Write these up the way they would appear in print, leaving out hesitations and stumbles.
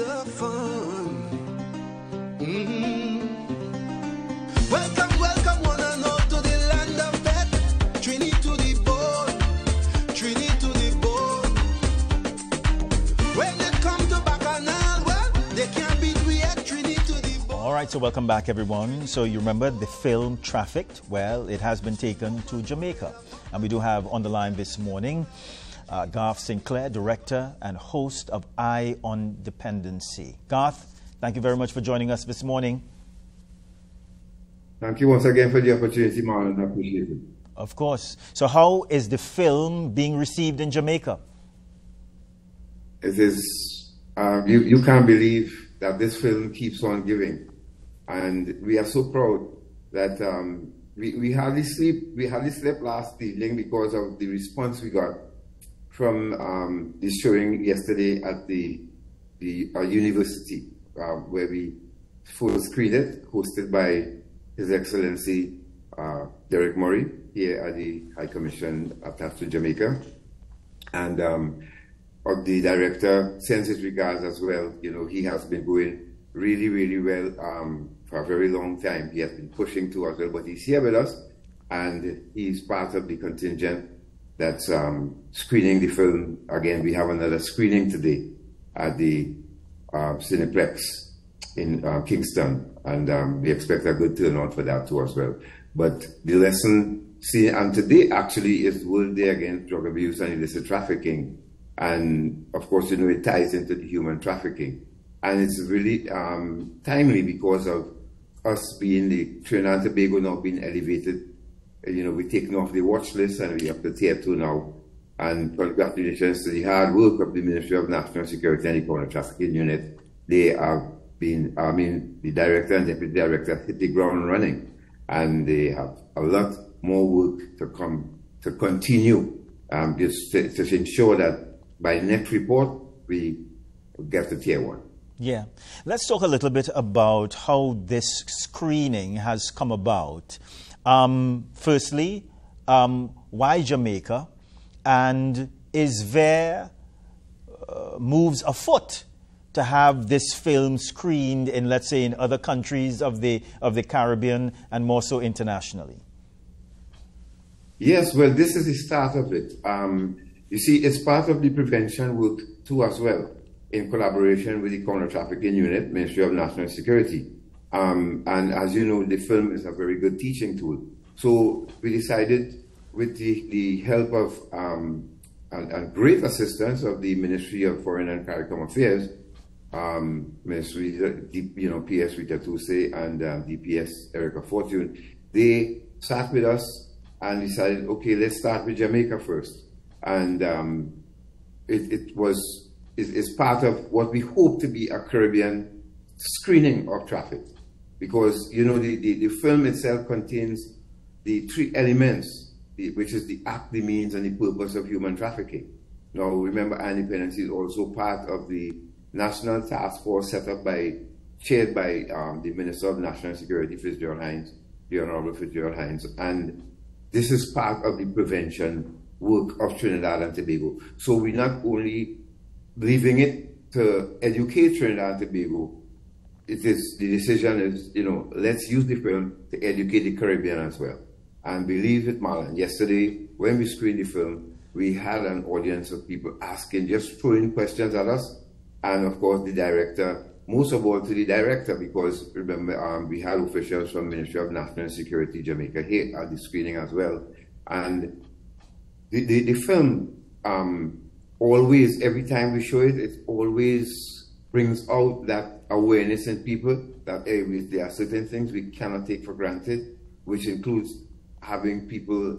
the fun. Welcome, welcome one and all to the land of death. Trinity to the bone, Trinity to the bone. When they come to Bacchanal, well, they can't beat we at Trinity to the bone. All right, so welcome back, everyone. So you remember the film Trafficked? Well, it has been taken to Jamaica. And we do have on the line this morning Garth Sinclair, director and host of Eye on Dependency. Garth, thank you very much for joining us this morning. Thank you once again for the opportunity, Marlon. I appreciate it. Of course. So how is the film being received in Jamaica? It is, you can't believe that this film keeps on giving. And we are so proud that we hardly slept last evening because of the response we got from the showing yesterday at the university where we full screened it, hosted by His Excellency Derek Murray here at the High Commission attached to Jamaica, and the director sends his regards as well. You know, he has been going really, really well for a very long time. He has been pushing to as well, but he's here with us, and he's part of the contingent that's screening the film. Again, we have another screening today at the Cineplex in Kingston, and we expect a good turnout for that too as well. But the lesson seen, and today actually is World Day Against Drug Abuse and Illicit Trafficking, and of course, you know, it ties into the human trafficking, and it's really timely because of us being the Trinidad and Tobago now being elevated. You know, we're taking off the watch list and we have the tier 2 now. And congratulations to the hard work of the Ministry of National Security and the Counter Trafficking Unit. They have been, the director and deputy director hit the ground running, and they have a lot more work to continue, just to ensure that by next report we get to tier 1. Yeah. Let's talk a little bit about how this screening has come about. Firstly, why Jamaica? And is there moves afoot to have this film screened in, let's say, in other countries of the Caribbean and more so internationally? Yes, well, this is the start of it. You see, it's part of the prevention work too as well, in collaboration with the Counter Trafficking Unit, Ministry of National Security. And as you know, the film is a very good teaching tool. So we decided, with the help of and great assistance of the Ministry of Foreign and CARICOM Affairs, Ministry, PS Rita Tuse and DPS Erica Fortune, they sat with us and decided, okay, let's start with Jamaica first. And it's part of what we hope to be a Caribbean screening of traffic. Because, you know, the film itself contains the 3 elements, which is the act, the means, and the purpose of human trafficking. Now, remember, Dependency is also part of the National Task Force set up chaired by the Minister of National Security, Fitzgerald Hines, the Honorable Fitzgerald Hines, and this is part of the prevention work of Trinidad and Tobago. So we're not only leaving it to educate Trinidad and Tobago, the decision is, you know, let's use the film to educate the Caribbean as well. And believe it, Marlon, yesterday when we screened the film, we had an audience of people asking, just throwing questions at us. And of course, the director, most of all to the director, because remember, we had officials from Ministry of National Security Jamaica here at the screening as well. And the film, always, every time we show it, it always brings out that awareness in people that there are certain things we cannot take for granted, which includes having people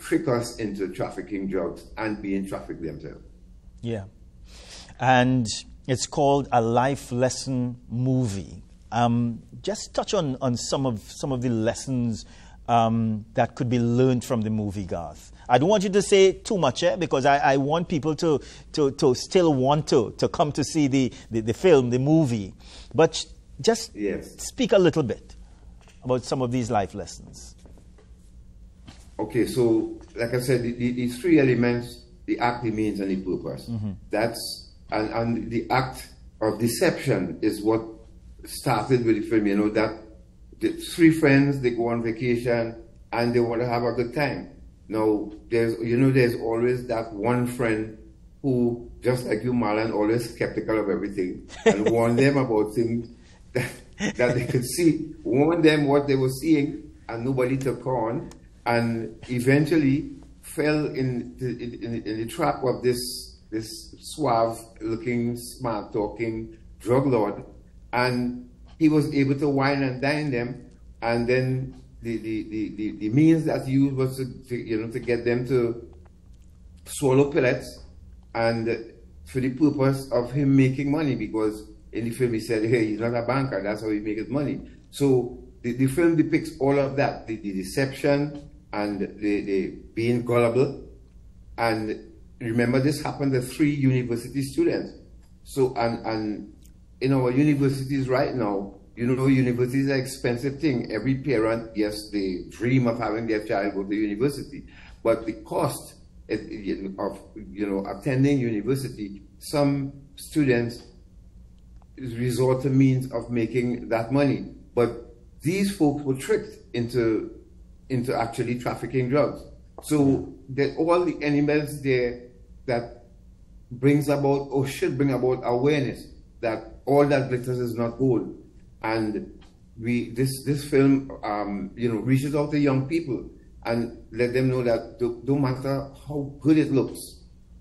trick us into trafficking drugs and being trafficked themselves. Yeah. And it's called a life lesson movie. Just touch on some of the lessons that could be learned from the movie, Garth. I don't want you to say too much, because I want people to still want to come to see the film, the movie. But just speak a little bit about some of these life lessons. Okay, so like I said, the 3 elements, the act, the means, and the purpose. Mm-hmm. And the act deception is what started with the film. You know, that the three friends, they go on vacation and they want to have a good time. Now, there's always that one friend who, just like you, Marlon, always skeptical of everything and warn them about things that they could see, warn them what they were seeing, and nobody took on, and eventually fell in the trap of this suave-looking, smart-talking drug lord, and he was able to wine and dine them, and then the means that he used was to get them to swallow pellets, and for the purpose of him making money, because in the film he said, hey, he's not a banker, that's how he makes his money. So the film depicts all of that, the deception and the being gullible. And remember, this happened to 3 university students. So, and in our universities right now, you know, universities are an expensive thing. Every parent, yes, they dream of having their child go to university, but the cost of attending university, some students resort to means of making that money. But these folks were tricked into actually trafficking drugs. So that all the elements there that brings about or should bring about awareness that all that glitters is not gold. And this film reaches out to young people and let them know that no matter how good it looks,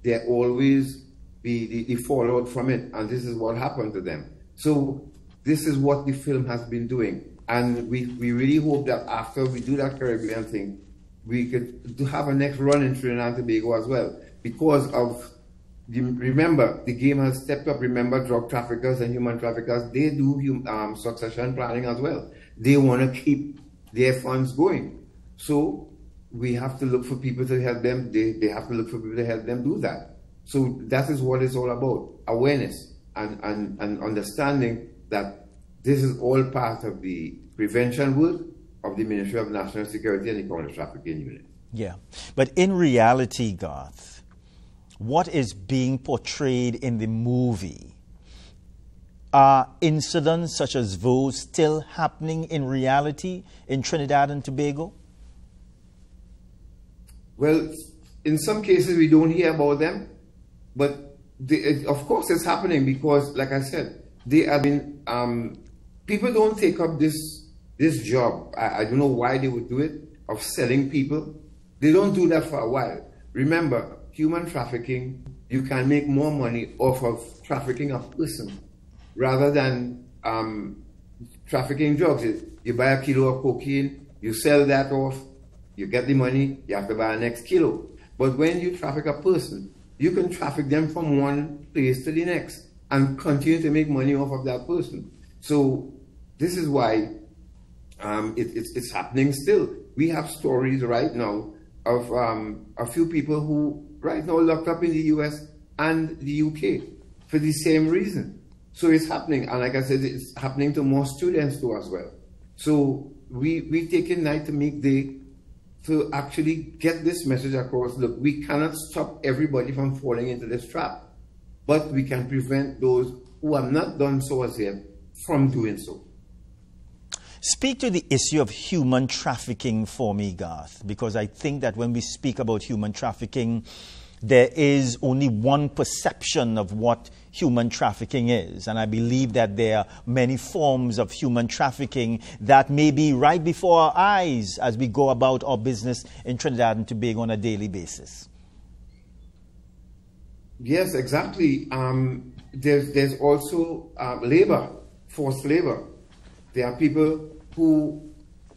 there always be the fallout from it, and this is what happened to them. So this is what the film has been doing, and we really hope that after we do that Caribbean thing, we could have a next run in Trinidad and Tobago as well, because of remember, the game has stepped up. Remember, drug traffickers and human traffickers, they do succession planning as well. They want to keep their funds going. So we have to look for people to help them. They have to look for people to help them do that. So that is what it's all about, awareness and understanding that this is all part of the prevention work of the Ministry of National Security and the Counter-Trafficking Unit. Yeah, but in reality, Garth, what is being portrayed in the movie? Are incidents such as those still happening in reality in Trinidad and Tobago? Well, in some cases we don't hear about them, but of course it's happening because, like I said, they have been, people don't take up this job. I don't know why they would do it, of selling people. They don't do that for a while. Remember, human trafficking, you can make more money off of trafficking a person rather than trafficking drugs. You buy a kilo of cocaine, you sell that off, you get the money, you have to buy the next kilo. But when you traffic a person, you can traffic them from one place to the next and continue to make money off of that person. So this is why it's happening still. We have stories right now of a few people who right now locked up in the US and the UK for the same reason. So it's happening, and like I said, it's happening to more students too as well. So we take a night to make day to actually get this message across. Look, we cannot stop everybody from falling into this trap, but we can prevent those who have not done so as yet from doing so. Speak to the issue of human trafficking for me, Garth, because I think that when we speak about human trafficking, there is only one perception of what human trafficking is. And I believe that there are many forms of human trafficking that may be right before our eyes as we go about our business in Trinidad and Tobago on a daily basis. Yes, exactly. There's also labor, forced labor. There are people who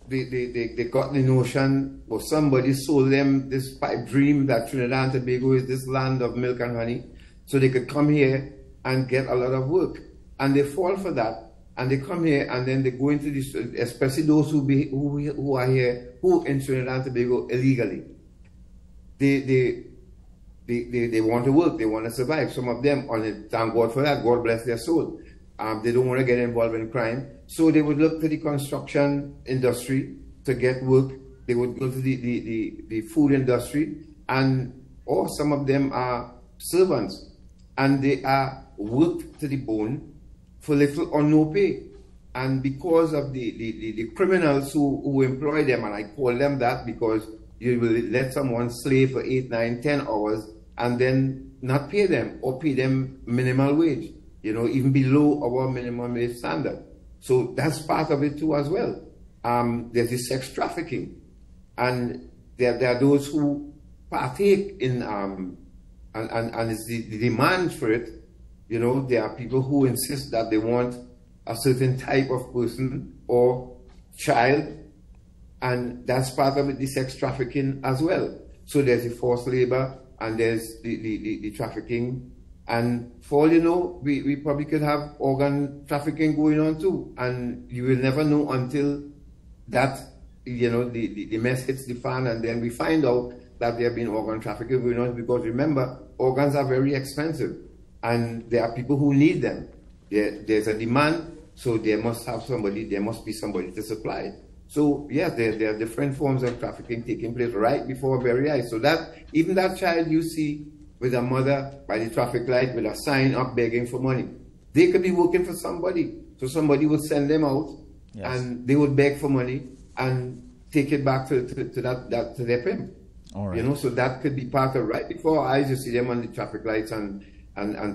they got the notion, or somebody sold them this pipe dream that Trinidad and Tobago is this land of milk and honey, so they could come here and get a lot of work. And they fall for that, and they come here, and then they go into this, especially those who are here, who in Trinidad and Tobago illegally. They want to work, they want to survive. Some of them, thank God for that, God bless their soul. They don't want to get involved in crime. So they would look to the construction industry to get work. They would go to the food industry, or some of them are servants. and they are worked to the bone for little or no pay. And because of the criminals who employ them, and I call them that because you will let someone slave for 8, 9, 10 hours and then not pay them or pay them minimal wage, you know, even below our minimum wage standard. So that's part of it too as well. There's the sex trafficking, and there are those who partake in, and it's the demand for it. You know, there are people who insist that they want a certain type of person or child, and that's part of it, the sex trafficking as well. So there's the forced labor, and there's the trafficking, and for all you know, we probably could have organ trafficking going on too, and you will never know until that, you know, the mess hits the fan, and then we find out that there have been organ trafficking going on, because remember, organs are very expensive, and there are people who need them. There's a demand, so there must be somebody to supply it. So yes, there are different forms of trafficking taking place right before our very eyes. So that even that child you see with a mother by the traffic light with a sign up begging for money, they could be working for somebody. So somebody would send them out, yes, and they would beg for money and take it back to their pimp. All right. You know, so that could be part of right before our eyes. You see them on the traffic lights and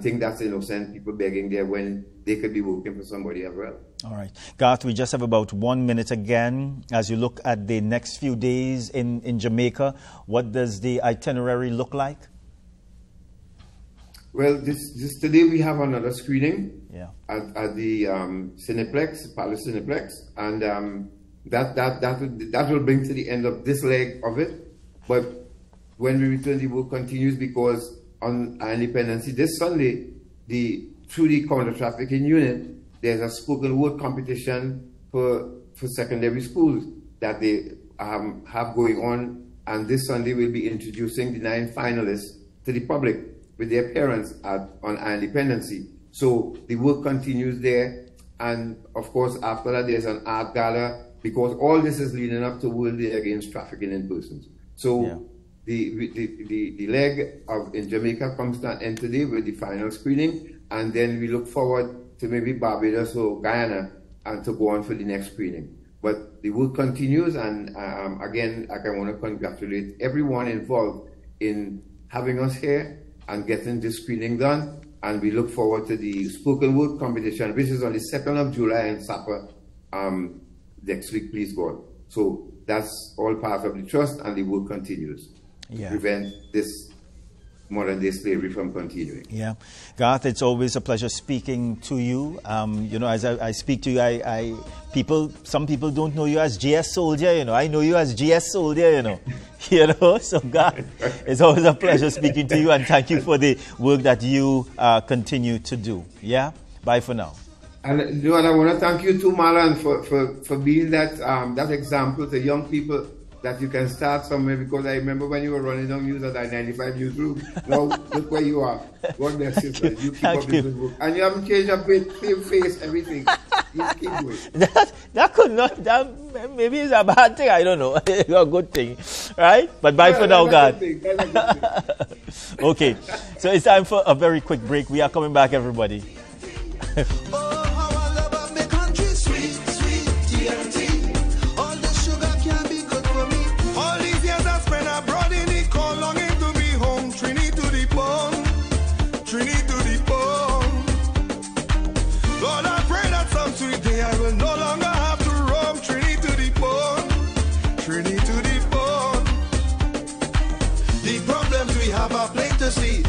think that's innocent people begging there when they could be working for somebody as well. All right. Garth, we just have about 1 minute again. As you look at the next few days in Jamaica, what does the itinerary look like? Well, this today we have another screening, yeah, at the Cineplex, Palace Cineplex, and that will bring to the end of this leg of it. But when we return, the work continues, because on our Dependency this Sunday, through the counter trafficking unit, there's a spoken word competition for secondary schools that they have going on, and this Sunday we'll be introducing the 9 finalists to the public with their parents on our Dependency. So the work continues there, and of course after that there's an art gala, because all this is leading up to World Day Against Trafficking in Persons. So yeah, the leg in Jamaica comes to an end today with the final screening, and then we look forward to maybe Barbados or Guyana and to go on for the next screening. But the work continues, and again, I want to congratulate everyone involved in having us here and getting this screening done. And we look forward to the spoken word competition, which is on the 2nd of July in Sapa next week, please God. So that's all part of the trust, and the work continues to prevent this modern day slavery from continuing. Yeah. Garth, it's always a pleasure speaking to you. You know, as I speak to you, some people don't know you as GS Soldier, you know. I know you as GS Soldier, you know. You know, so Garth, it's always a pleasure speaking to you, and thank you for the work that you continue to do. Yeah? Bye for now. And you know, I want to thank you too, Marlon, for being that example to young people, that you can start somewhere, because I remember when you were running on news at I-95 newsroom. Now look where you are. God bless you, sir. You keep up the good work. And you haven't changed a bit, same face, everything. You keep doing it. That could not, that maybe it's a bad thing, I don't know. It's a good thing, right? But bye for now, God. Okay, so it's time for a very quick break. We are coming back, everybody. See,